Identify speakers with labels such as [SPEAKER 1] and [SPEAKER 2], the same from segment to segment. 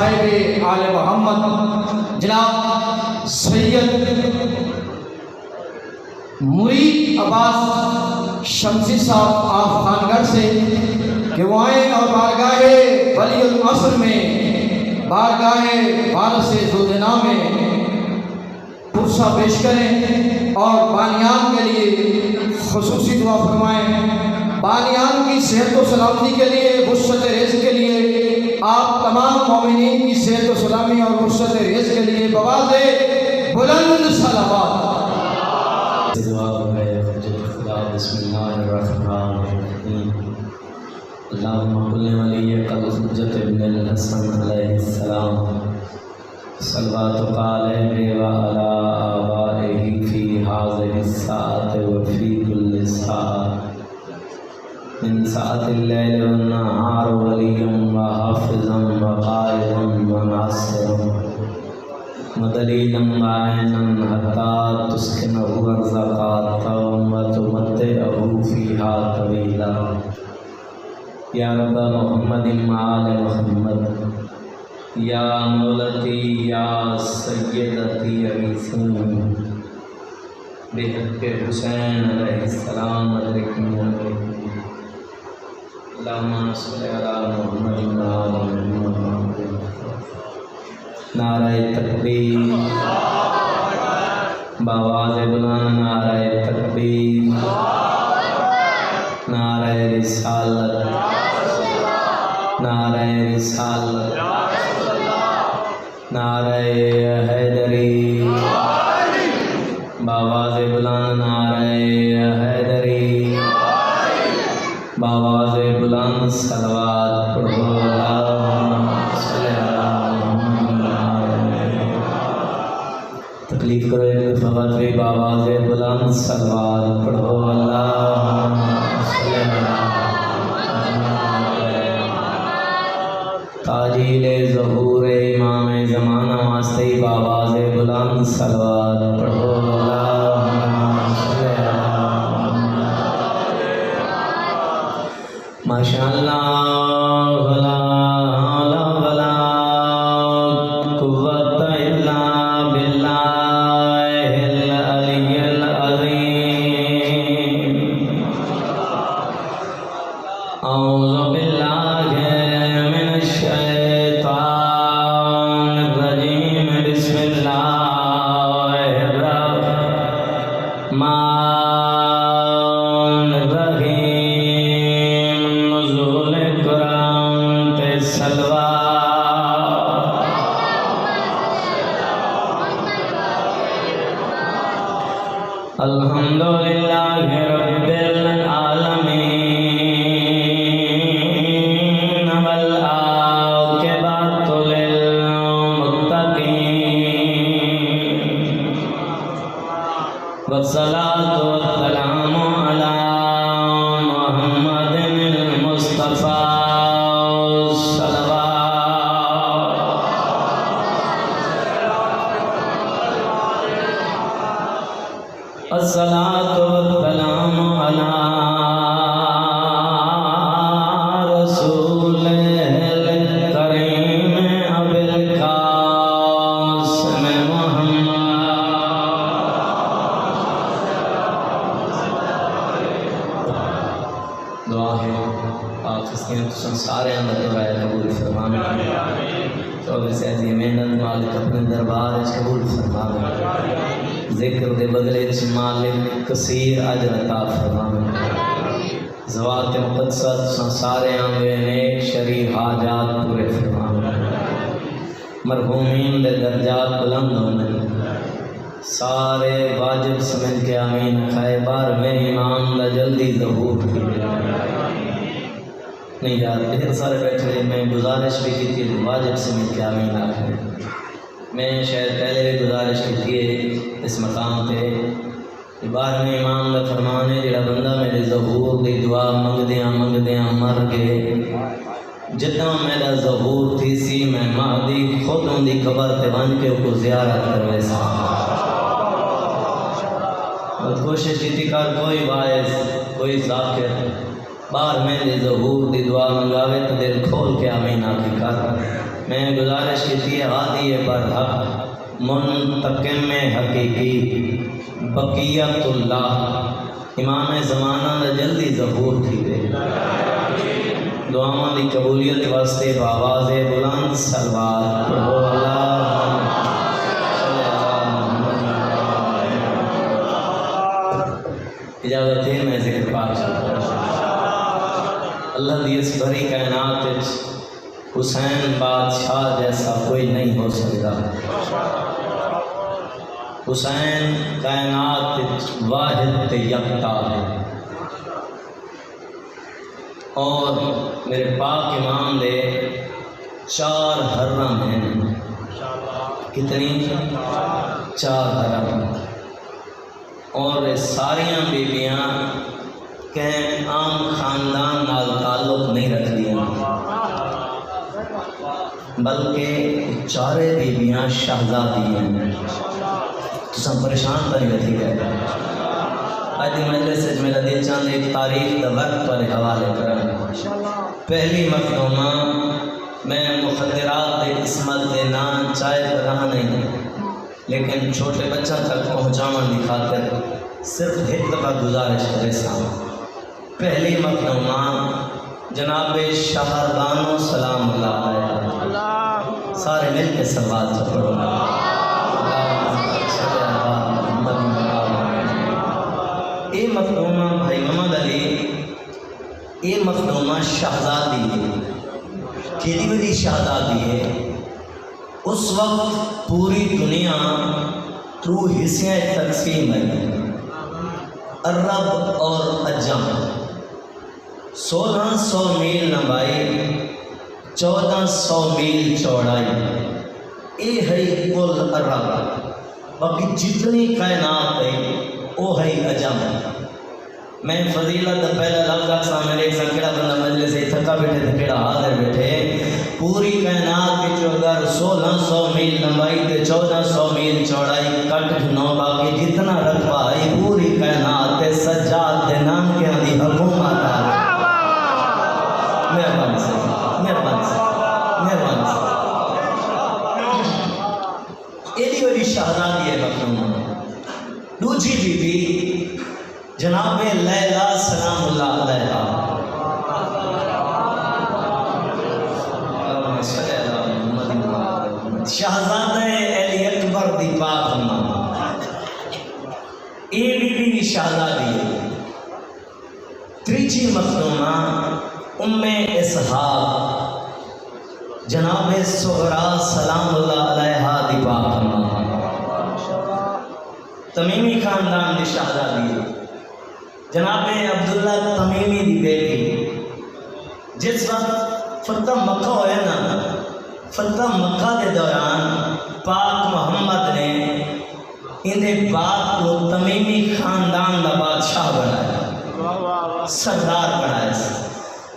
[SPEAKER 1] صاحب آل محمد جناب سید مرید عباس شمسی صاحب آف خانگڑھ سے کہ وہ آئیں اور بارگاہ ولی العصر میں بارگاہ وارث ذوالجنا میں پرسہ پیش کریں اور بانیان کے لیے خصوصی دعا فرمائیں۔ بانیان کی صحت و سلامتی کے لیے، وسعت رزق کے لیے، آپ تمام مومنین کی صحت و سلامی اور وسعت رزق کے لیے بآواز بلند صلوات۔
[SPEAKER 2] بسم اللہ الرحمن الرحیم۔ اللہم کل ولیک الحجۃ ابن الحسن علیہ السلام صلواتک علیہ وعلی آبائہ فی ہذہ الساعۃ وفی کل ساعۃ من ساعۃ اللیل والنہار ولیا وحافظا وقائدا وناصرا ودلیلا وعینا حتی تسکنہ ارضک وتمتعہ فیہا طویلا۔ یا رب محمد وآل محمد، یا مولتی یا سیدتی اغیثنی بحق حسین علیہ السلام ادرکنی ادرکنی۔ اللہم صلی علی محمد وآل محمد۔ نعرہ تکبیر، بآواز بلند نعرہ تکبیر، نعرہ رسالت، نعرہ رسالت، نعرہ حیدری، بآواز بلند نعرہ حیدری، بآواز بلند صلوات پڑھو اللہم صلی علی محمد۔ تکلیف کرو ایک فقط بھی بآواز بلند صلوات پڑھو اللہم صلی علی تاجیل ظہور امام زمانہ واسطے بآواز بلند صلوات پڑھو اللہم صلی علی ماشاءاللہ ولا حول ولا قوت الا باللہ العلی العظیم۔ اعوذ باللہ من الشیطان الرجیم، بسم اللہ الرحمن الرحیم۔ نزول قرآن پہ صلوات۔ الحمدللہ رب العالمین والعاقبۃ للمتقین والصلاۃ والسلام علی محمد المصطفیٰ صلوات۔ الصلاۃ والسلام علی رسول الکریم ابی القاسم محمد۔ دعا ہے آپ اس کے سارے اندر دعائے قبول فرمانا۔ چوبیس ایسی محنت مالک اپنے دربار قبول فرمانا۔ ذکر دے بدلے مالک کثیر اجر عطا فرمانا۔ ذوات مقدسات سارے آنگے نیک شریف حاجات پورے فرمانا۔ مرحومین دے درجات بلند ہونے، سارے واجب سمجھ کے آمین خائے بار میں ایمان دا جلدی ظہور کی نہیں یار ڈھیر سارے بیٹھے میں گزارش بھی کی تھی واجب سمجھ کے آمین آخر۔ میں شاید پہلے بھی گزارش کی تھی اس مقام پہ بار میں ایمان دا فرمانے جڑا بندہ میرے ظہور دی دعا منگدیاں مر گئے۔ جتنا میرا ظہور تھی سی میں مہدی خود ان دی قبر تے بن کے کو زیارت کروے سا۔ کوشش کی کر کوئی باعث کوئی ذاکر بار میں دے ظہور دی دعا منگاوے تو دل کھول کے آمین آکی کر میں گزارش کی ہادی برحق منتقم حقیقی بقیت اللہ امام زمانہ دا جلدی ظہور تھی دے دعاواں دی قبولیت واسطے بآواز بلند سلوات پڑھو اللہ اجازت ہے میں ذکر پاک چلتا اللہ دی اس بھری کائنات حسین بادشاہ جیسا کوئی نہیں ہو سکتا حسین کائنات واحد یکتا ہے اور میرے پاک امام دے 4 حرم ہیں کتنی 4 حرم اور ساریاں بیبیاں کہیں عام خاندان نال تعلق نہیں رکھ دیا بلکہ 4 بیبیاں شہزادی ہیں تو سب پریشان پر رکھی گئے آج مجلس سے میرا دل چاند ایک تاریخ دا وقت پر حوالے کرا پہلی مخدومہ میں مخدرات دے قسمت دے نام چائے پر رہا نہیں لیکن چھوٹے بچہ تک پہنچانا دی خاطر صرف ایک دفعہ گزارش کرے سام پہلی مخدومہ جناب شہردانو سلام اللہ علیہ سارے مل کے سوال سے پڑھو اے مخدومہ بھائی محمد علی اے مخدومہ شہزادی ہے کیلی بڑی شہزادی ہے اس وقت پوری دنیا 2 حصے تقسیم ہے عرب اور عجم 1600 میل لمبائی 1400 میل چوڑائی اے ہے کل عرب باقی جتنی کائنات ہے وہ ہے عجم میں فضیلت پہلا لفظ آسان میرے ایک سنکڑا بندہ مجلس سے تھکا بیٹھے تھے کڑا حاضر بیٹھے پوری کائنات کی اگر 1600 میل لمبائی تے 1400 میل چوڑائی کٹ نو باقی جتنا رقبہ ہے پوری کائنات تے سجاد دے نام کے دی حکومت ہے مہربان سے مہربان سے مہربان سے ایلی ولی شہزادی ہے مخدومہ دوسری بی بی جناب لیلا سلام اللہ علیہ شہزادہ علی اکبر دی پاک اماں اے بی بی شہزادی ہے تیسری مخدومہ ام اسحاق جناب صغرا سلام اللہ علیہ دی پاک اماں تمیمی خاندان دی شہزادی ہے جناب عبداللہ تمیمی دی بیٹی جس وقت فتح مکہ ہوئے نا فتح مکہ کے دوران پاک محمد نے انہیں باپ کو تمیمی خاندان کا بادشاہ بنایا سردار بنایا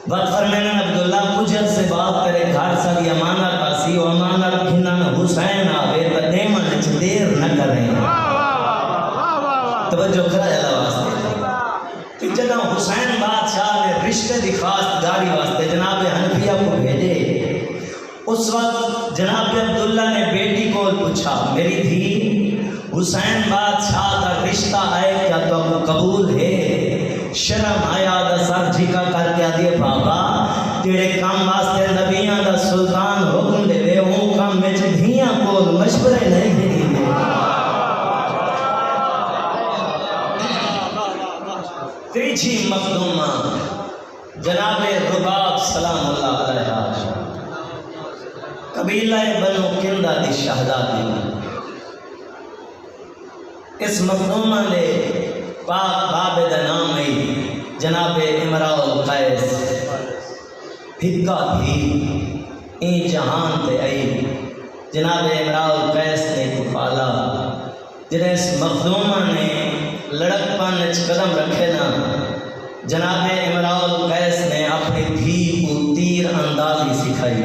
[SPEAKER 2] وقت فرمایا عبداللہ کچھ سے بات کرے گھر ساری امانت پاسی و امانت گھنن حسین آوے تو دیمن چھ دیر نہ کریں توجہ کرا اللہ واسطے کہ جناب حسین بادشاہ نے رشتے دی خاص داری واسطے جناب حنفیہ کو بھیجے اس وقت جناب عبداللہ نے بیٹی کو پوچھا میری دھی حسین بادشاہ کا رشتہ ہے کیا تو قبول ہے شرم آیا دا سر جھکا کر کے آدھے بابا تیرے کام واسطے نبیاں دا سلطان حکم دے دے ہوں کام میں دھیاں کو مشورے نہیں دے تیسری مخدومہ جناب رباب سلام اللہ علیہ قبیلہ بنو کندہ دی شہزادی اس مخدومہ نے پاک باب دا نام ہے جناب امراء القیس پھکا بھی این جہان تے آئی جناب امراء القیس نے پالا جنہیں اس مخدومہ نے لڑک پن قدم رکھے نا جناب امراء القیس نے اپنی دھی کو تیر اندازی سکھائی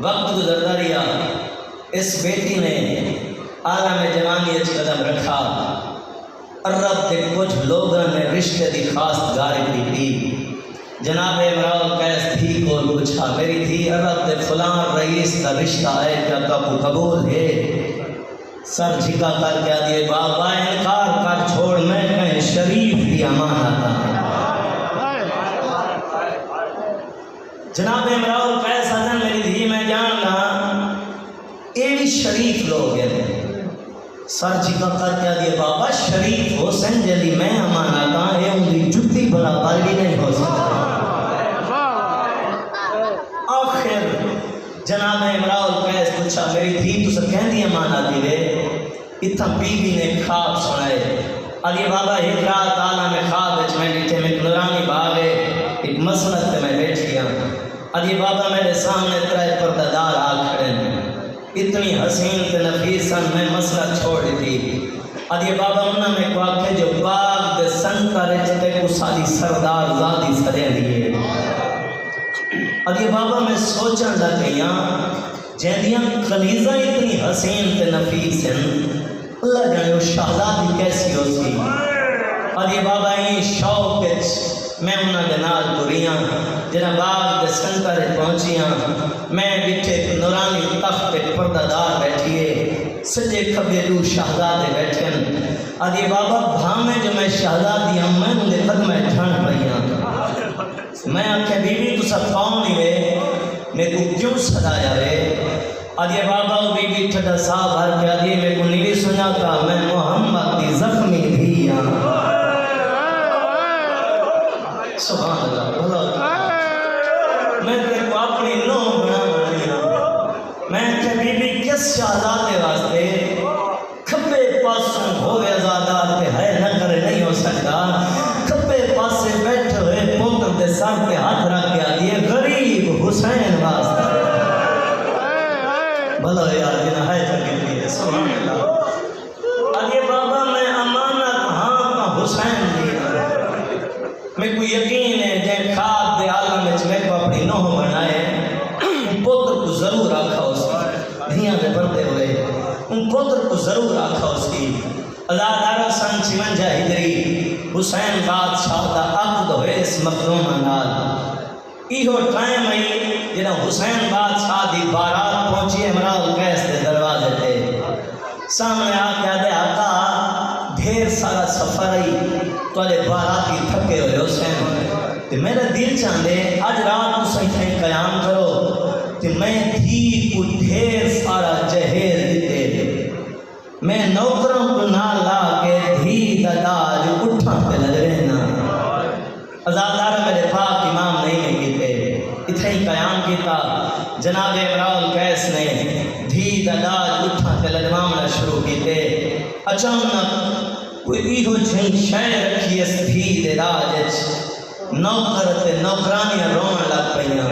[SPEAKER 2] وقت گزرتا رہا اس بیٹی نے عالم جوانی قدم رکھا عرب کے کچھ لوگوں نے رشتے کی خاص گاری کی تھی. جناب امراؤ القیس تھی کو پوچھا میری تھی عرب کے فلاں رئیس کا رشتہ ہے کیا کبو قبول ہے؟ سر جھکا کر کیا دیے بابا انکار کر چھوڑ میں کہیں شریف کی امانت ہے. جناب امراؤ القیس حسن میری تھی میں جاننا یہ بھی شریف لوگ ہیں. سر جھکا کر کیا دیے بابا شریف حسین جلی میں امانت ہاں یہ ان کی جتی برابر بھی نہیں ہو سکتا. آخر جناب امراؤ القیس پوچھا میری تھی تو سر کہہ دی امانت دی وے. اتنا بی بی نے خواب سنائے علی بابا ایک رات آلہ میں خواب وچ میں ڈیٹھے میں نورانی باغ ہے ایک مسند پہ میں بیٹھ گیا. علی بابا میرے سامنے ترائے پردہ دار آ کھڑے اتنی حسین تے نفیسن میں مسند چھوڑ دی. علی بابا انہوں نے کو آکھے جو باغ دے سنتر جتے کو سالی سردار زادی سرے لیے. علی بابا میں سوچن لگیاں جہدیاں خلیزہ اتنی حسین تے نفیس ہیں اللہ جانے وہ شہزادی کیسی ہو سی. علی بابا این شوق میں انہوں نے نال دریاں جنہ باغ دے سنتر پہنچیاں میں بیٹھے نورانی تخت پہ پردہ دار بیٹھیے سجے کھبے دو شہزادے بیٹھیں. علی بابا بھامے جو میں شہزادی ہم میں انہیں قدمیں ٹھان پڑیاں. میں آنکھیں بی بی تو سب کون ہی وے میں کو کیوں صدایا وے. علی بابا بی بی ٹھٹا صاحب ہر کیا دیئے میں کو نیوی سنیا تھا میں محمد دی زخمی بھی سبحان اللہ. میں تیرے کو اپنی نو بنا بنایا. میں کہ بی بی کس شہزادے واسطے کھبے پاسوں ہوئے آزادار تے ہے نہ کرے نہیں ہو سکتا. کھبے پاسے بیٹھے ہوئے پوتر دے سر پہ ہاتھ رکھ کے آدھیے غریب حسین واسطے بھلا یار جنہ ہے جگہ لیے. سبحان اللہ. علی بابا میں امانت ہاں کا حسین دیا میں کوئی یقین ہے جن خواب دے عالم میں کو اپنی نوح بنائے ان پتر کو ضرور آکھا اس کی دنیا میں بڑھتے ہوئے ان پتر کو ضرور آکھا اس کی. ازادارہ سن 56 ہجری حسین بادشاہ دا عقد ہوئے اس مخدوم انداز. ایہو ٹائم آئی جنہ حسین بادشاہ دی بارات پہنچی امراؤ القیس دے دروازے تے. سامنے آ کے آدھے آقا ڈھیر سارا سفر آئی تو آدھے باراتی تھکے ہوئے حسین تو میرا دل چاندے آج رات کو صحیح تھیں قیام کرو تو میں دھی کو ڈھیر سارا جہیر دیتے میں نوکروں کو نہ لا کے دھی داداج اٹھا پہ لگ رہنا. ازادار میرے پاک امام نہیں کیتے اتنے ہی قیام کیتا. جناب امراؤ القیس نے دھی داداج اٹھا پہ لگوامنا شروع کیتے. اچانک کوئی ایہو جھن شے رکھی اس دھی دے راج نوکر تے نوکرانیاں رون لگ پئیاں.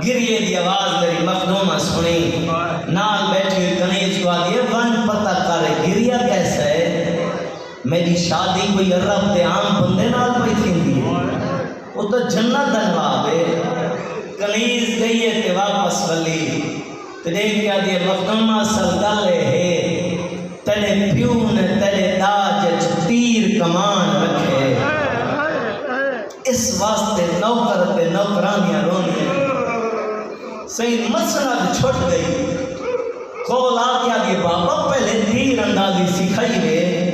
[SPEAKER 2] گریے دی آواز میری مخدومہ سنی نال بیٹھی ہوئی کنیز کو آدھی ون پتہ کر گریا کیسا ہے. میری شادی کوئی عرب دے عام بندے نال پئی تھی وہ تو جنت دنواب ہے. کنیز گئی ہے تے واپس ولی تے دیکھ کے آدھی مخدومہ سلگالے ہے تیرے پیو نے تیرے داج تیر کمان رکھے اس واسطے نوکر تے نوکرانیاں رونی. صحیح مسند چھوٹ گئی کول آ گیا کہ بابا پہلے تیر اندازی سکھائی گئے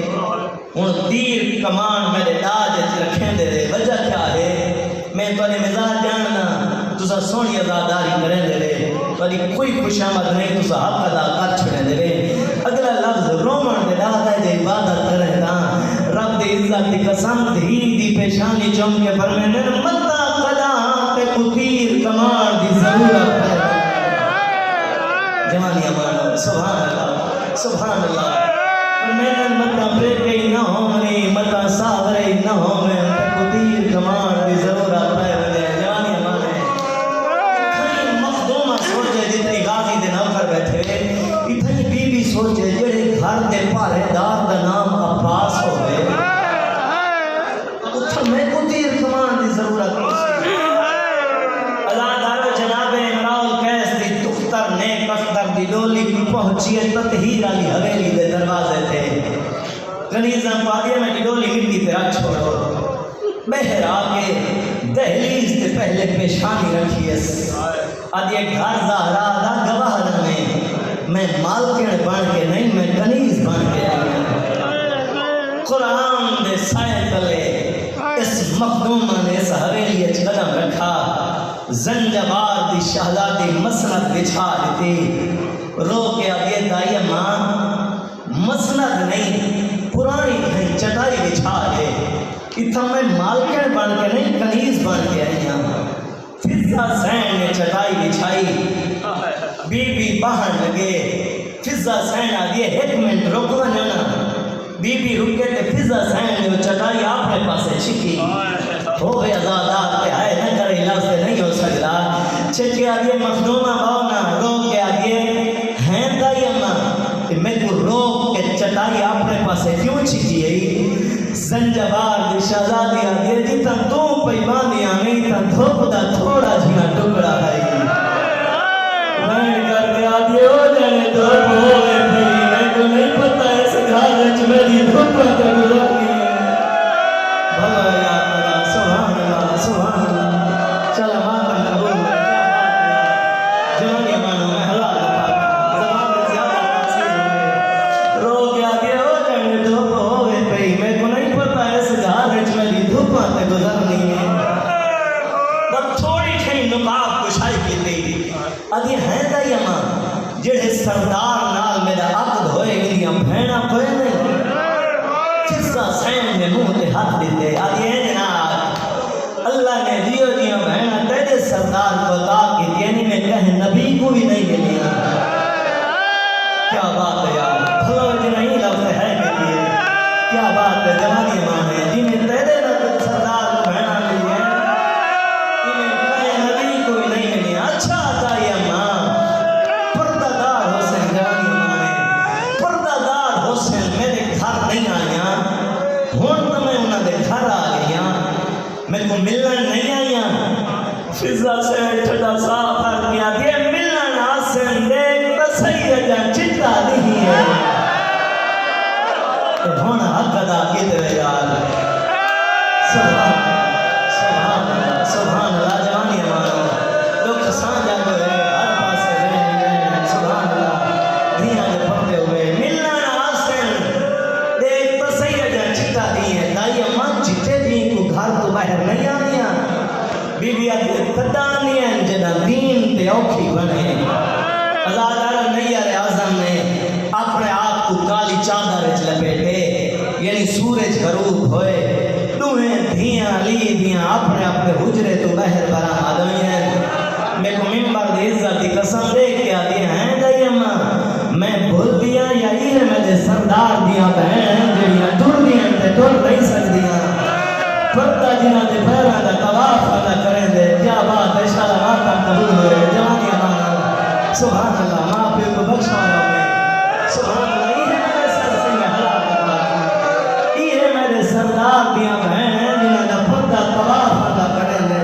[SPEAKER 2] ہوں تیر کمان میرے داج رکھیں دے دے. وجہ کیا ہے میں تھوڑے مزاج جاننا تسا سونی ازاداری کریں دے دے تھوڑی کوئی خوش آمد نہیں تسا حق ادا کر چھڑیں دے دے. اگلا لفظ رومن دے دادا دے عبادت کریں دا رب دے عزت دی قسم دھی دی پیشانی چوم کے فرمینے متا قدا تے کتیر کمان دی ضرورت ہے. جوانی امانو سبحان اللہ سبحان اللہ. فرمینے متا بریکے نہ ہو منی متا ساورے نہ ہو میں تے کتیر کمان دی ضرورت ہے. جوانی امانے کھئی مخدومہ سوچے جتنی غازی دے نوکر بیٹھے اتنی بی بی سوچے جڑے گھر دے پارے دار دا نام عباس ہوئے اتھا میں کو تیر کمان دی ضرورت ہے. اللہ دارو جناب امراؤ القیس دی دختر نیک اختر دی ڈولی کی پہنچیے تطہیر علی حویلی دے دروازے تھے. کنیزاں پا دیا میں ڈولی مٹی پہ رکھ چھوڑو بہر آگے دہلیز سے پہلے پیشانی رکھی اس اد یہ گھر زہرا دا گواہ میں مالکن بن کے نہیں میں کنیز بن کے آئی قرآن دے سائے تلے اس مخدومہ نے اس حویلی اچ قدم رکھا زنجبار دی شہزادی مسند بچھا دیتی رو کے آگے دائی ماں مسند نہیں پرانی کہیں چٹائی بچھا دے اتھا میں مالکن بن کے نہیں کنیز بن کے آئی ہوں فضا سین نے چٹائی بچھائی بی بی باہر لگے فضا سین آگے ایک منٹ رکو جانا بی بی رکے تے فضا سین نے چٹائی آپ نے پاسے چھکی ہو گئے ازادات کے آئے نہ کرے لفظ سے نہیں ہو سکتا چھکے آگے مخدومہ باؤنا رو کے آگے ہیں دائی اماں میں کو رو کے چٹائی آپ نے پاسے کیوں چھکی ہے زنجبار دی شہزادی آگے جتا تو پیمانی آنی تا دھوپ دا تھوڑا جھنا ٹکڑا ہے میں کر کے آگے ہو جانے دھوپ ہوئے بھی میں کو نہیں پتا اس گھر وچ میری دھوپ کا گزرنی ہے بھلا یا اللہ سبحان اللہ سبحان اللہ چلا ماتم قبول ہے جوانی مانو میں حلال زبان میں زیادہ تاثیر ہوئے رو کے آگے ہو جانے دھوپ ہوئے بھی میں کو نہیں پتا اس گھر وچ میری دھوپ کا گزرنی ہے بس تھوڑی کھئی نقاب کشائی کی تھی ادھی ہیں دائی اماں جڑے سردار نال میرا عقد ہوئے میری بہنا کوئی نہیں فضا سین نے منہ تے ہاتھ دیتے آدھی ہے جناب اللہ نے دیو دیو بہنا تیرے سردار کو تاک کی یعنی میں کہیں نبی کو بھی نہیں ملیا کیا بات ہے یار بھلو جی نہیں لفظ ہے کہ کیا بات ہے جوانی ماں ہے جنہیں تیرے سردار کو بہنا ملی ہے جنہیں کہیں نبی کو بھی نہیں ملیا اچھا آتا ہے ماں نہیں آیا ہون تو میں انہاں دے گھر آ گیا میں کو ملن نہیں آیا فضا سے چھٹا صاف کر گیا دے ملن آسن دیکھ تسیدہ چٹا نہیں ہے ہون حق ادا کی دے یار سبحان سبحان اللہ جوانی ہمارا لوگ سانجا ہوئے ہر پاسے رہنے سبحان اللہ دھیاں دے پڑھتے ہوئے ملن دائی اماں چٹے دین کو گھر تو باہر نہیں آنیا بی بی آتی قدانی ہیں جنہ دین تے اوکھی بنے ازادار نیار اعظم نے اپنے آپ کو کالی چادر وچ لپیٹے یعنی سورج غروب ہوئے دوہیں دھیاں لی دیاں اپنے اپنے حجرے تو باہر برا آدمی ہیں میں کو ممبر دی عزت دی قسم دے کے آتی ہیں دائی اماں میں بھول دیا یا یہ میرے سردار دیا بہن جڑیاں ٹر دیاں تے ٹر نہیں سکدیاں پردہ جنہاں دے پیراں دا طواف ادا کریں دے کیا بات ہے انشاءاللہ ماتم قبول ہوئے جوانی اماں سبحان اللہ ماں پہ کو بخشوا رہا ہوں سبحان اللہ یہ میرے سر سے میں حلال کرتا ہوں یہ میرے سردار دیا بہن جنہاں دا پردہ طواف ادا کریں دے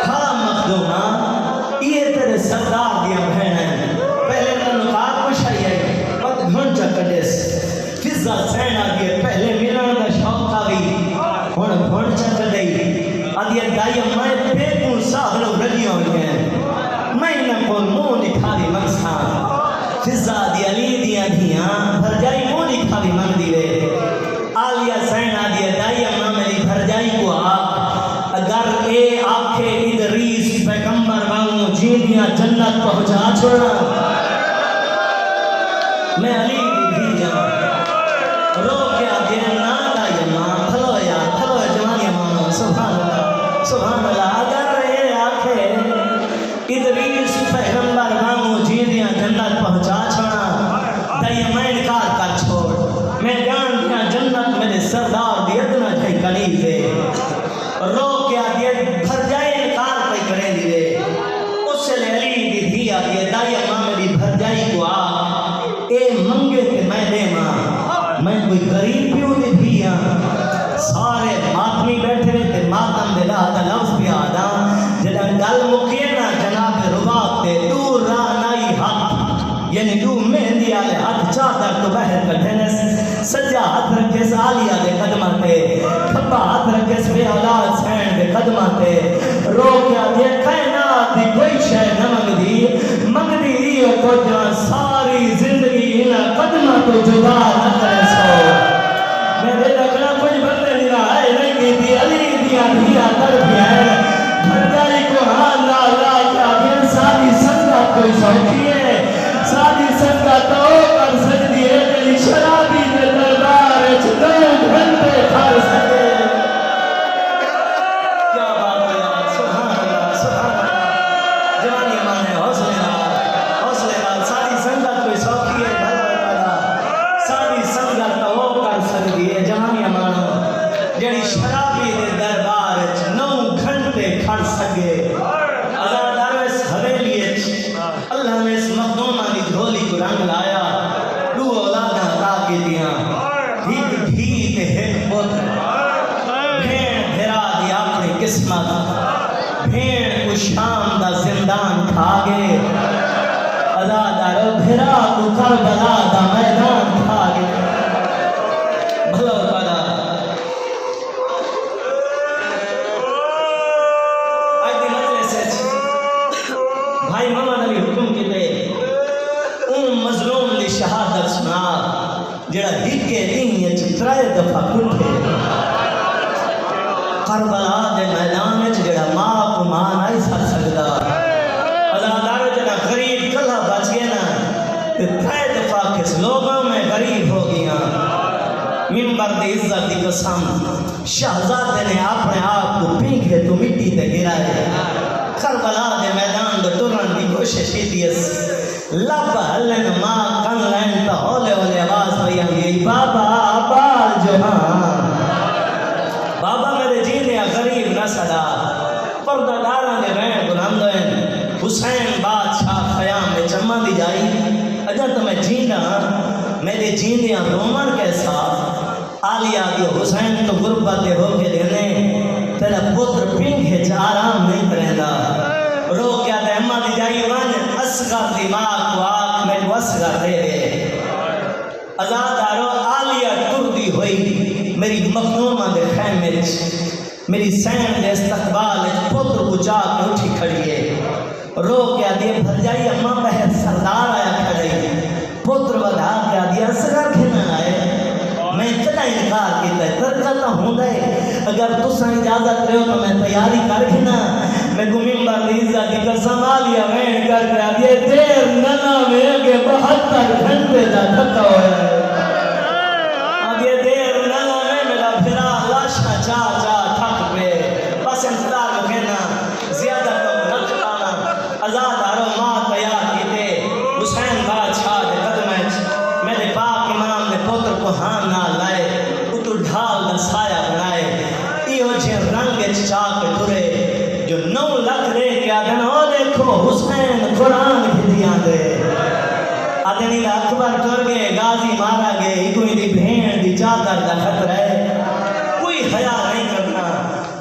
[SPEAKER 2] ہاں مخدومہ یہ تیرے سردار دیا بہن ہیں پہلے تو نقاب کچھ ہے پت گھن چکڑیس فضا سین آگے پہلے ملن دا شوق آگئی ہون گھن چکڑی آدھی دائی میں پیکوں صاحب لوگ رجی ہوئی ہیں میں نہ کوئی مو نکھاری منسان فضا دی علی دیا دھیاں بھر جائی مو نکھاری من دیوے آلیہ سین آدھی دائی اماں میری بھر جائی کو آپ اگر اے آنکھیں ادریس پیغمبر مانگو جی دیا جنت پہنچا چھوڑا میں علی بھی جاؤں رو کے آگے نادا یماں تھلو یا تھلو جوانی مانو سبحان اللہ اگر یہ آنکھیں ادریس پیغمبر مانگو جی دیا جنت پہنچا چھوڑا دائی میں انکار کر چھوڑ میں جان دیا جنت میرے سردار دی ادنا جائی قریب ہے رو کے آگے بھر جائے انکار پہ کریں دیئے اس سے علی دی دھی آگے دائی اماں میری بھر جائی کو آ اے منگے تے میں دے ماں میں کوئی غریب پیوں دے دھیا سارے ماتمی بیٹھے تے ماتم دے لہا لفظ بھی آدھا جنہاں گل مکینا جناب رباب تے دور راہ نائی حق یعنی دو مہندی آلے ہاتھ چادر تو بہر کٹھنس سجا ہاتھ رکھے سالیا دے قدماتے کھپا ہاتھ رکھے سوے اولاد سین دے قدماتے رو کیا دے کائنات دی کوئی شے نہ منگ دی کو جان ساری زندگی انہا قدمہ تو جدا نہ کرے سو میرے لگنا کچھ بندے نہیں رہا ہے نہیں کی دی علی دیا دیا در بھی ہے بھرگائی کو ہاں لا لا کیا دیا ساری سنگا کوئی سوچی ہے ساری سنگا تو کر سکتی ہے تیری شرابی دے دربار چھتوں گھنٹے کھار سکے کیا بات ہے یار سبحان اللہ سبحان اللہ جوانی مانے حوصلے نال ساری سنگا کوئی سوچی ہے ساری سنگا تو کر سکتی ہے جوانی مانے جڑی شرابی دے دربار نو گھنٹے کھڑ سکے ازادار اس حویلی اللہ نے اس مخدومہ کی دھولی کو رنگ لایا دو اولاداں عطا کی دیاں ٹھیک ٹھیک ایک پتر بھیڑ بھرا دی اپنی قسمت بھیڑ کو شام دا زندان کھا گئے ازادار بھرا کو کربلا دا میدان کھا گئے بھلو پڑا بھائی محمد علی حکم کے لئے ان مظلوم دی شہادت سنا جڑا ہکے نہیں چترائے دفعہ کٹھے کربلا دے میدان میں جڑا ماں کو ماں نہیں سکھ سکتا ازادار جڑا غریب کلہ بچ گئے نا کہ ترائے دفعہ کس لوگوں میں غریب ہو گیا منبر دی عزت دی قسم شہزادے نے اپنے آپ کو پینکھے تو مٹی تے گرائے کربلا دے میدان دے ٹرن کی کوشش کی اس لب ہلن ماں کن لین تا ہولے ہولے آواز پہ آئی بابا بال جہان بابا میرے جینے غریب نہ صدا پردہ دارہ نے رین بلندین حسین بادشاہ خیام میں چمہ دی جائی اگر تمہیں جینا میرے جینے رومن کے ساتھ آلیا دی حسین تو غربت ہو کے دینے تیرا پتر پینکھے چا آرام نہیں کرے گا رو کیا دے امہ دی جائی ون اصغر دماغ کو آگ میں کو اصغر دے دے ازادارو آلیا ٹردی ہوئی میری مخدومہ دے خیمے میری سین دے استقبال پتر کو جا کے اٹھی کھڑی ہے رو کیا دے بھر جائی امہ بہت سردار آیا کھڑی پتر ودا کیا دے اصغر کھنا آئے میں اتنا انکار کیتا ہے ترکتا ہوں دے اگر تسا اجازت رہے ہو تو میں تیاری کر گھنا میں کو ممبر لیزا کی قسم آلیا میں کر گیا یہ دیر ننا میں اگے 72 گھنٹے دا تھکا ہویا ہے اب یہ دیر ننا میں میرا پھرا لاشا چا چا تھک پہ بس انتظار کہنا زیادہ تو رکھ پانا آزاد آرو ماں تیار کیتے حسین بادشاہ دے قدمیں میرے پاک امام نے پتر کو ہاں نہ لائے اتو ڈھال دا سایہ بنائے ایو جے رنگ چاک ٹھرے جو 9 لکھ دے کیا دن ہو دیکھو حسین قرآن بھیدیاں دے آدھنی دا اکبر ٹر گئے غازی مارا گئے ہی کوئی دی بھین دی چادر دا خطر ہے کوئی حیاء نہیں کرنا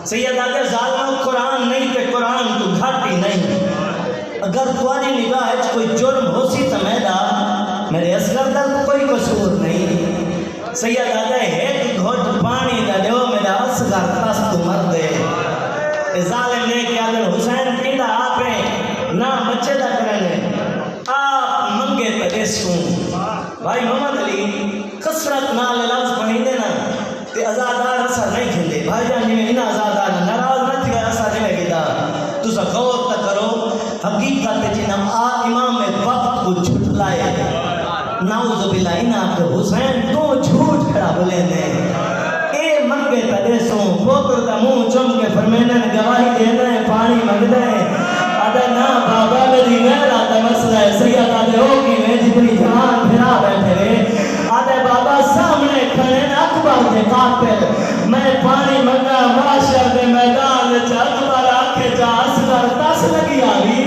[SPEAKER 2] سید آدھے ظالموں قرآن نہیں تے قرآن تو گھاٹی نہیں اگر تواجی نگاہ ہے کوئی جرم ہو سی تو میرے اصغر دا کوئی قصور نہیں سید آدھے ایک گھوٹ پانی دا دیو میرا اصغر تست مر دے ظالم نے کیا دن حسین پیدا آپ نہ بچے دا کرنے آپ منگے تدیسوں بھائی محمد علی کسرت نال لفظ پڑھی دینا کہ ازادار اثر نہیں کھلے بھائی جان میں انہا ازادار ناراض نہ تھی اثر نہیں لگی دا تو سا غور تک کرو حقیقت جنہم امام وقت کو جھٹ لائے نعوذ باللہ انہا کہ حسین تو جھوٹ کھڑا بولے نے منگے تدیسوں پوتر دا منہ چم کے فرمینن گواہی دینا ہے پانی منگنا ہے آدھا نا بابا میری غیر آدھا مسئلہ ہے سید آدھے ہوگی میں جتنی جہان پھرا بیٹھے رہے آدھے بابا سامنے کھڑے اکبر کے قاتل میں پانی منگا معاشر دے میدان چا اکبر آکھے چا اصغر تس لگی آگی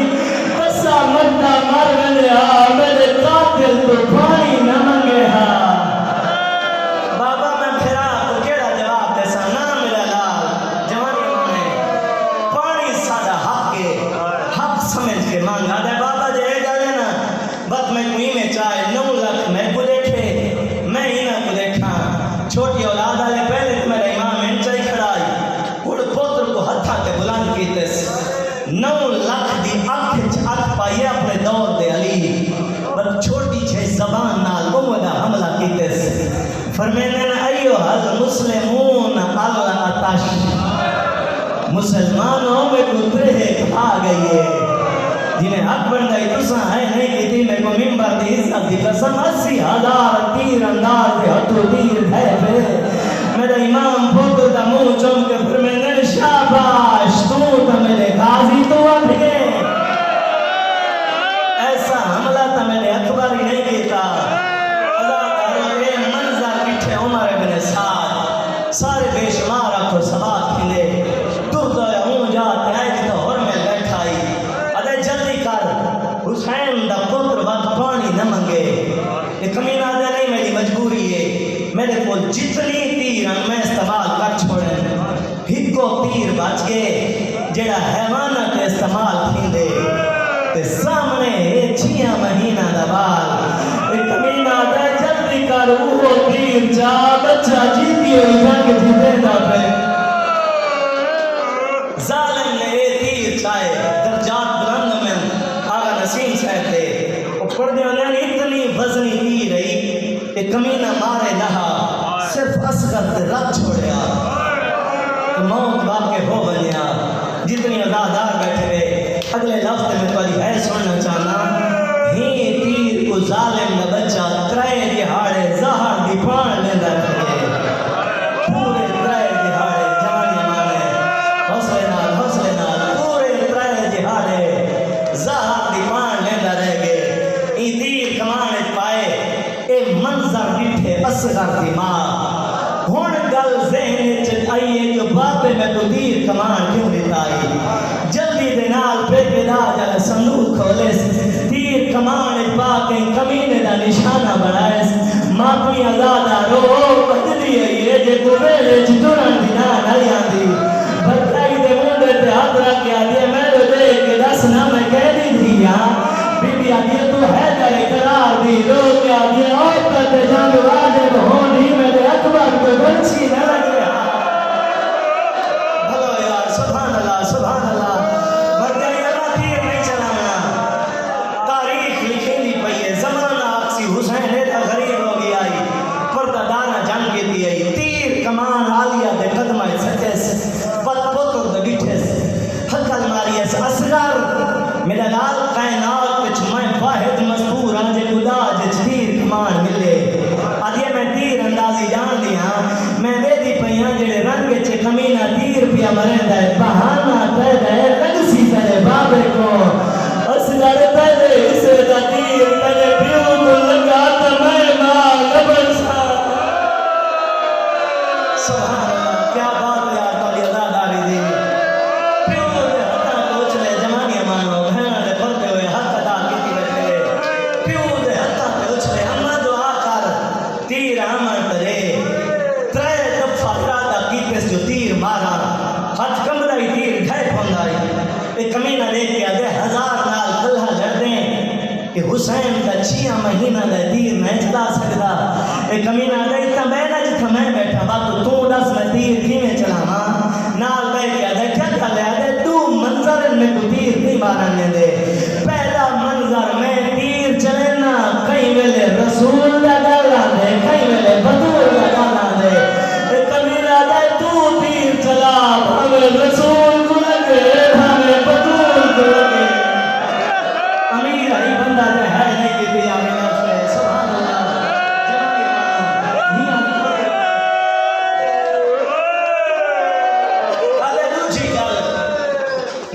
[SPEAKER 2] بسا مدہ مر گلیا میرے قاتل تو پانی نہ منگے ہاں سمجھ کے مانگا دے بابا جے گا لینا بات میں کوئی میں اکھاں تے بلند کیتس 9 لاکھ دی اکھ پائیے اپنے دور دے علی پر چھوٹی چھے زبان نال امدہ حملہ کیتس فرمینے ایوہ المسلمون الاتش مسلمانوں میں کترے کھا گئی ہے جنہیں حق بندائی تساں ہے نہیں کیتی میں کو ممبر دی عزت دی قسم 80,000 تیر انداز دے ہتھو تیر ہے پہ میرا امام پھوٹو دا منہ چوم کے فرمینے شاباش تو میرے غازی تو اٹھ گئے ایسا حملہ تا میرے اکبر ہی نہیں کیتا منظر پیٹھے عمر ابن سعد سارے بے شمار رکھو سبات کھلے دور دویا ہوں جاتے ہیں جتا اور میں بیٹھائی ادھے جلدی کر حسین دا پتر وقت پانی نہ منگے یہ کمینہ دے نہیں میری مجبوری ہے میرے کو جتنی تیر میں استعمال کر چھوڑے ہکو تیر بچ گئے جڑا حیوانت استعمال تھیندے تے سامنے 6 مہینہ دبال ایک کمینہ دے جلدی کر وہ تیر جا بچہ جیتی ہوئی جنگ جیتے دا پہ ظالم نے یہ تیر چاہے درجات بلند میں آغا نسیم صاحب تھے وہ پردے انہیں اتنی وزنی تیر رہی کہ کمینہ مارے لہا صرف اصغر تے رکھ چھوڑیا تو موت واقع ہو بنیا جتنی ازادار بیٹھے ہوئے اگلے لفظ میں تمہاری ہے سننا چاہنا ہی تیر کو ظالم نہ بچہ ترائے دہاڑے زہر دی پان لیندہ رکھے پورے ترائے دہاڑے جوانی مانے حوصلے نال پورے ترائے دہاڑے زہر دی پان لیندہ رہ گئے ای تیر کمانے پائے اے منظر بیٹھے اصغر دی ماں ہون گل ذہن چل آئیے کہ باپے میں تو تیر کمان کیوں دیتا آئی جلدی دینال پہ پیدا جل صندوق کھولے تیر کمان پاکیں کمینے دا نشانہ بڑھائے ماں کوئی آزادہ رو بدلی آئیے جے کو بیلے چتوران دینا نلیاں دی بھٹائی دے مونڈے تے ہاتھ رکھ کے آدھے میں رو دے کے دسنا میں کہہ دی دیا بی بی آدھے تو ہے در اقرار دی رو کے آدھے اور کرتے جانگ واجب ہونی میرے اکبر کو بچی نہ لگے بھلو یار سبحان اللہ بردائی اللہ تیر نہیں چلانا تاریخ لکھیں دی پئی ہے زمانہ آکسی حسین ایدہ غریب ہو گئی آئی پردہ دانا جنگ کی دی آئی تیر کمان آلیا دے قدمہ سچس بد پتر دے بیٹھس حقل ماریس اصغر میرا لال کائنات کچھ میں واحد مذکور آجے خدا جچ تیر کمان ملے آدھے میں تیر اندازی جان دیا میں دے دی پہیاں جڑے رنگ چے کمینہ تیر پیا مرندہ ہے بہانہ تیدہ ہے لگسی تیرے بابے کو اصغر تیدے اسے دا تیر تیدے پیو کو لگا تمہیں ماں لبن سا سبحان اللہ کیا بات ہے آپ والی ازاداری دی پیو دے حتہ کوچ لے جمانی امانو بہنہ دے پڑھتے ہوئے حق ادا کیتی بیٹھے پیو دے حتہ کوچ لے ہمہ دعا کر تیر آمن ترے ترے دفعہ ارادہ کیتس جو تیر مارا ہاتھ کمرائی تیر گھائے پھندائی ایک کمینہ دیکھ کے آدھے 1000 نال کلہ جڑ دیں کہ حسین کا 6 مہینہ دے تیر نہیں چلا سکتا ایک کمینہ دے اتنا بینا جتنا میں بیٹھا بات تو دس میں تیر کی میں چلا ماں نال بیٹھ کے آدھے کیا کھا لے آدھے تو منظر میں کو تیر نہیں مارنے دے پہلا منظر میں تیر چلینا کئی ویلے رسول لگا دے کئی ویلے بدور لگا دے کمینہ دے تو تیر چلا ہمیں رسول کو لگے ہمیں بدور کو لگے امیر ہی بندہ دے ہے نہیں کی بھی آمین افرے سبحان اللہ جنابی مانو آلے دوچی گل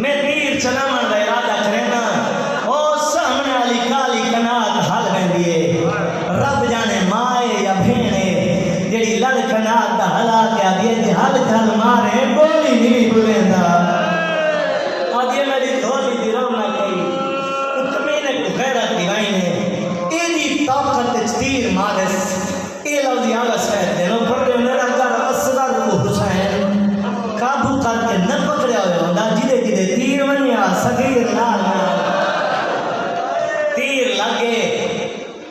[SPEAKER 2] میں تیر چلا من دا ارادہ کرنا او سامنے علی کالی کنات حل میں دیئے رب جانے مائے یا بھینے جڑی لڑ کنات دا حلا کیا دیئے جی حل جھل مارے بولی نہیں بولیں دا آدھے میری دھولی دی رو نہ کئی کمینے کو غیرت دیوائی نے ایدی طاقت تیر مارس اے لفظی آگا سہت دینو پڑھتے انہیں اگر اصغر کو حسین قابو کر کے نہ پکڑے ہوئے ہوں جدے جدے تیر ونیا صغیر نال تیر لگے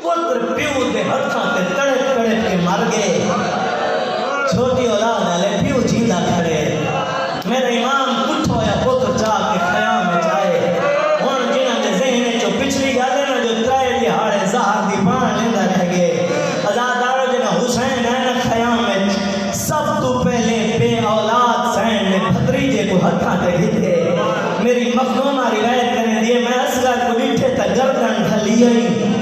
[SPEAKER 2] پتر پیو دے ہتھاں تے تڑپ تڑپ کے مر گئے چھوٹی اولاد والے پیو جیندہ کھڑے میرے امام کچھ ہتھاں تے گھتے میری مخدومہ روایت کریں دیے میں اصغر کو ڈٹھے تا گردن ڈھلی ہوئی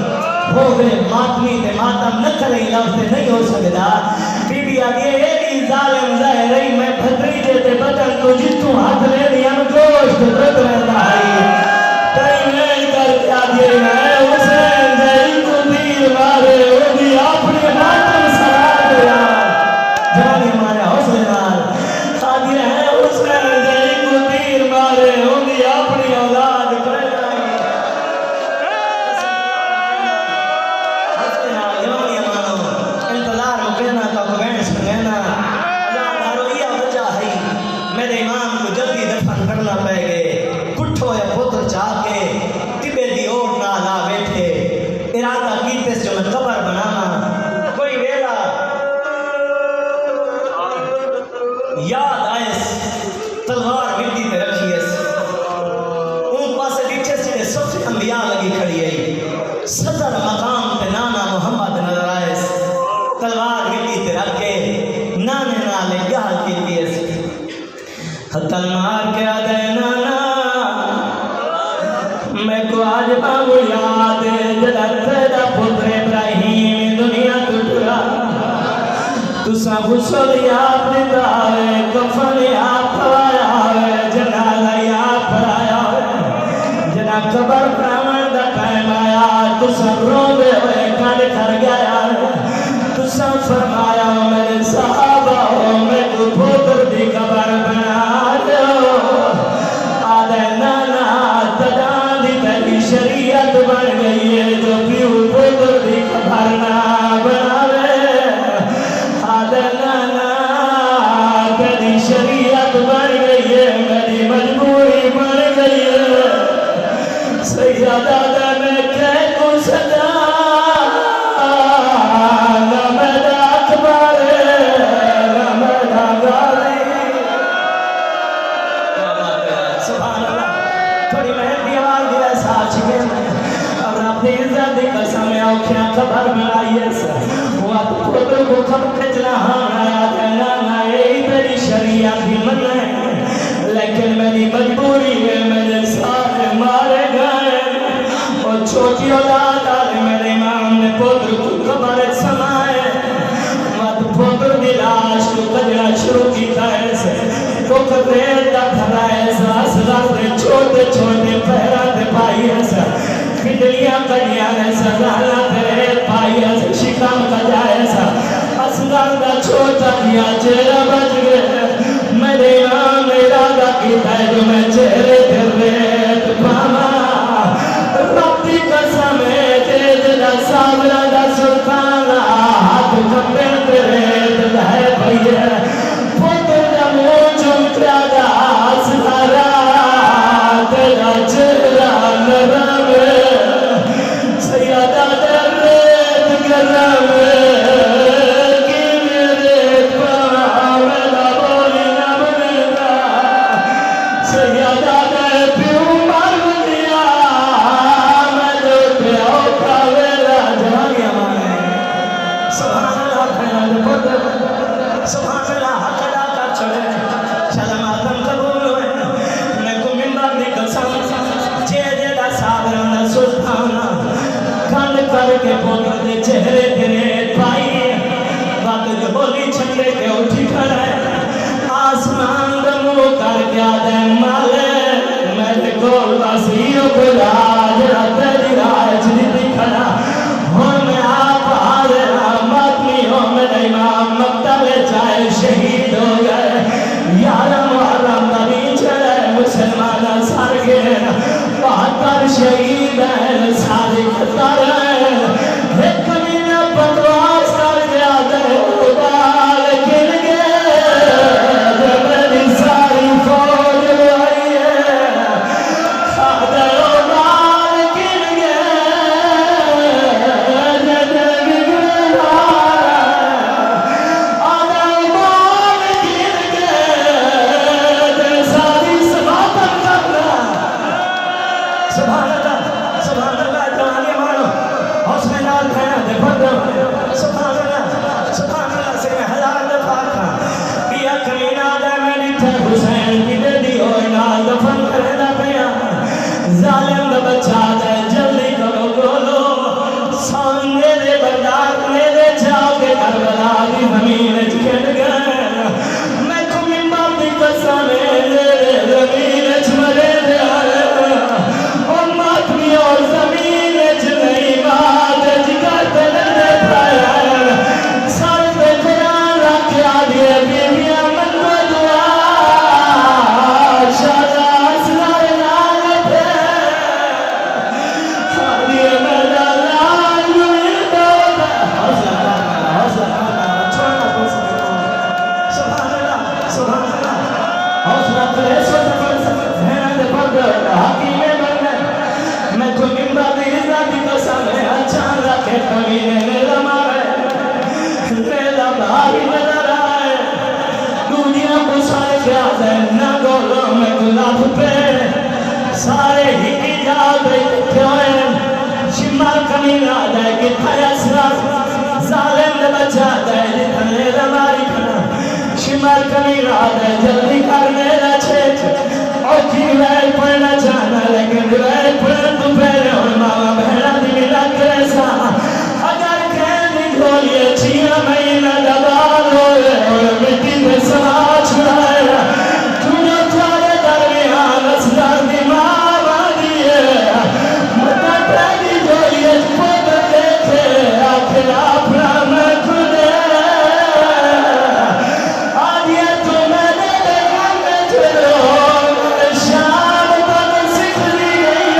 [SPEAKER 2] ہو گئے ماتمی تے ماتم نہ کریں لفظ نہیں ہو سکتا بی بی آگے ایڈی ظالم ظاہر رہی میں بھتریجے تے بدن تو جتوں ہاتھ لے دیا میں گوشت رد رہتا ہے تیمین کر کے آگے میں حسین جائی کو دیر مارے وہ بھی اپنی ماتم سرا دیا جانی ہمارے حوصلے نال آگے ہیں حسین جائی کو دیر مارے وہ بھی اپنی اولاد کر میرے امام کو جلدی دفن کرنا پہ گئے کٹھو یا پتر چاہ کے ٹبے دی اوٹ نہ لا بیٹھے ارادہ کیتے سے جو میں قبر بنانا کوئی ویلا یاد آئیس تلوار مٹی تے رکھی اس اون پاسے ڈٹھے سے صف انبیاء لگی کھڑی ہے صدر مقام تے نانا محمد نظر آئیس تلوار مٹی تے رکھ کے نانے نالے گال کی دیس حتل مار کے آدھے نانا میں کو آج بابو یاد جلد تیرا پتر ابراہیم دنیا تٹھا تسا غسل یاد دیداوے کفن یاد پڑھایا جنازہ یاد پڑھایا جنا قبر پرامن دا قائم آیا تسا رو دے ہوئے کھڑ کھڑ گیا تسا فرمایا میرے صحابہ میں کو پتر دی قبر بنا شریعت بن گئی ہے جو پیو پتر دی خبر نہ بناوے آدھنا تیری شریعت بن گئی ہے میری مجبوری بن گئی ہے سیدہ میں کہہ کو صدا نہ میرا اکبر نہ میرا غالی سبحان اللہ تھوڑی مہندی آواز دیا ساچ کے میں اور اپنی عزت دی قسم اوکھیاں خبر میں آئیے سر وہ تو پتر کو کھب کھچنا ہم آیا دینا نہ ای تیری شریعت بھی من ہے لیکن میری مجبوری ہے میرے سارے مارے گئے اور چھوٹی اولاد آلے میرے امام نے پتر کو خبر سمائے مت پتر دی لاش کو کجرا شروع کی تھائے سے تو کدیر دا دھرائے سا اصغر دے چھوٹے چھوٹے پہرہ دے پائی ایسا کھڑیاں کڑیاں ایسا لالا دے پائی ایسا شکام کا جائے ایسا اصغر دا چھوٹا دیا چہرہ بچ گئے میرے امام ارادہ کیتا ہے جو میں چہرے دے ریت پاما ربی قسم ہے تیز دا سامرہ دا سلطانہ ہاتھ کھپے دے ریت دائے پائی ہے کے پوتر دے چہرے تیرے پائی وقت جو بولی چھنڈے کے اٹھی کھڑے آسمان دمو کر کے آدھے مالے میرے کول وسیعوں کو لاج تیری راج دیتی کھڑا ہوں میں آپ حاضر ماتمی ہوں میرے امام مقتل چاہے شہید ہو گئے یارہ محرم نبی چلے مسلمان سار گئے 72 شہید ہیں صادق تر سبحان اللہ
[SPEAKER 3] کمی نہ دے کہ تھیا سرا ظالم نے بچا دے جتنے لماری کھنا شمار کمی نہ دے جلدی کرنے نہ چھیچ اور کی ویل پڑھنا چاہنا لیکن ویل پڑھن تو پہلے اور ماما بہنا دی ملا کریسا اگر کہنی گھولیے چینا مہینہ دبال ہوئے اور مٹی پہ سما چھڑائے تجھے چارے درمیان اسدار دی ماما دیئے مطا پہلی گھولیے پوت دیکھے آخر اپنا میں کھلے آدھیے تو میں نے دیکھا میں چھلو شام تک سکھ لی گئی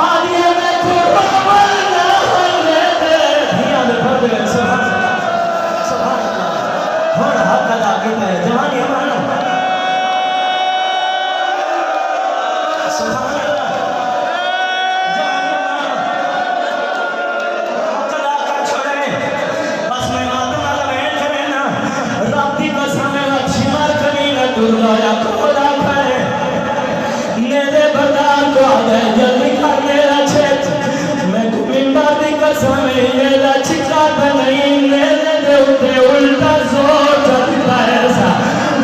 [SPEAKER 3] آدھیے میں تو رومن نہ ہلے دے دھیان دے پڑھ دے سبحان اللہ تھوڑا حق ادا کرتا ہے جوانی ہمارا سبحان اللہ جوانی ہمارا حق ادا کر چھوڑے بس میں ماتم والا بیٹھ کرے نا رابطی کو سامنے اچھی مار کمی نہ دور لایا کھولا کھائے میرے بردار کو آدھے جلدی کر میرا چھت میں کبھیم بادی کا سامنے میرا چھکا تھا نہیں میرے دے اٹھے الٹا زور جاتا ہے ایسا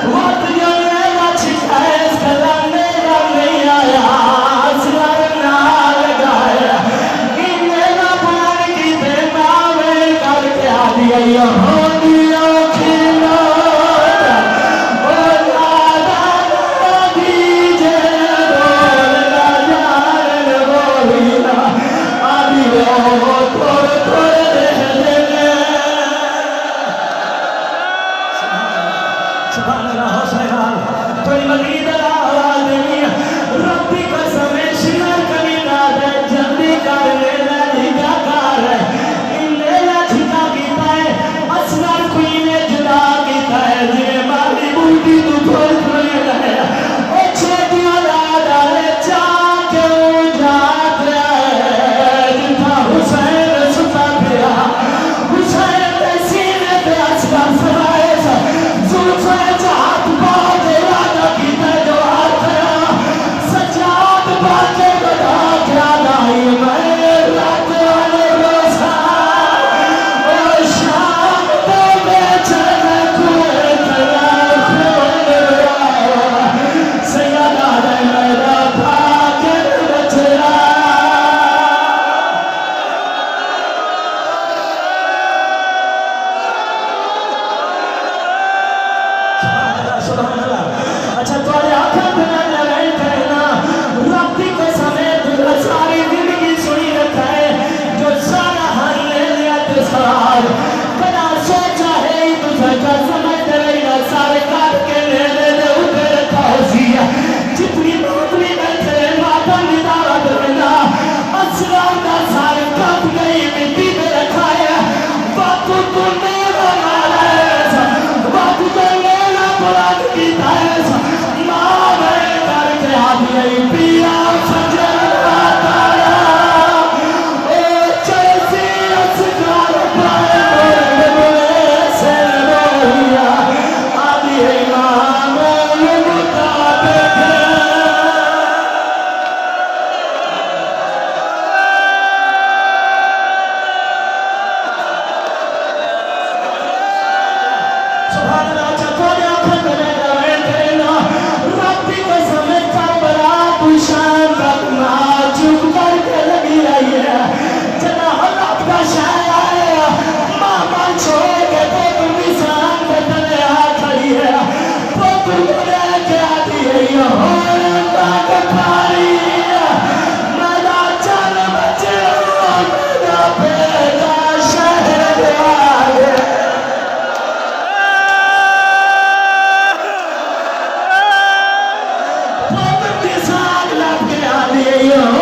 [SPEAKER 3] وقت جو میرا چھکا ہے اس کا میرا نہیں آیا اسرار نہ لگایا کہ میرا پان کی دینا میں کر کے آدھی یہاں دیا کھیلا سبحان اللہ حسین کوئی مزید آواز نہیں ربی قسم شمار کمی نہ دے جلدی کر لینا جھگا کر انہیں جھگا کیتا ہے اسرار کوئی نے جدا کیتا ہے جنہیں مالی بوٹی تو کھول کھولے رہے او چھوٹیاں دادارے چاہ کے اجات رہے جنہا حسین ستا پیا حسین نے سینے پہ اسرار سرائے سا زلفے چاہت بات ارادہ کی تجوار کرا سجاد باتے بدا کیا دائی میں رات والے روزہ اور شام تو بیچن کوئے ترار خون رہا سیادہ دے میرا پاکر بچرا سبحان اللہ اچھا توڑے آنکھیں بنا لگائی کہنا ربی کو سمیت ساری زندگی سنی رکھا ہے جو سارا ہر لے لیا تو سوال کنا سوچا ہے ہی تو سچا سمجھ رہی سارے کاٹ کے لے لے لے اٹھے رکھا ہو سیا جتنی موتنی بیٹھے ماتا ندارت رہنا اسرار کا سارے کاٹ گئی مٹی میں رکھا ہے باپو تو میرا مالا ہے باپو تو میرا بلاد کی تائیس ماں میں کر کے آدھی پیا سجن آتایا اے چیسی اسکار پائے مولے سے رویا آدھی ماں میں مطابق سبحان اللہ چکوڑے آنکھیں بنے لگے کہنا ربی کو سمجھ کر بڑا پوشان رکھنا چپ کر کے لگی رہی ہے جنا حلق کا شاہ آیا ماما چھوڑ کے تو نسان کے تلے آ کھڑی ہے تو لے کے آتی ہے یہ ہوتا کے پھاری میرا چل بچے میرا بیٹا شہر آگے ساگ لگ کے آ دیئے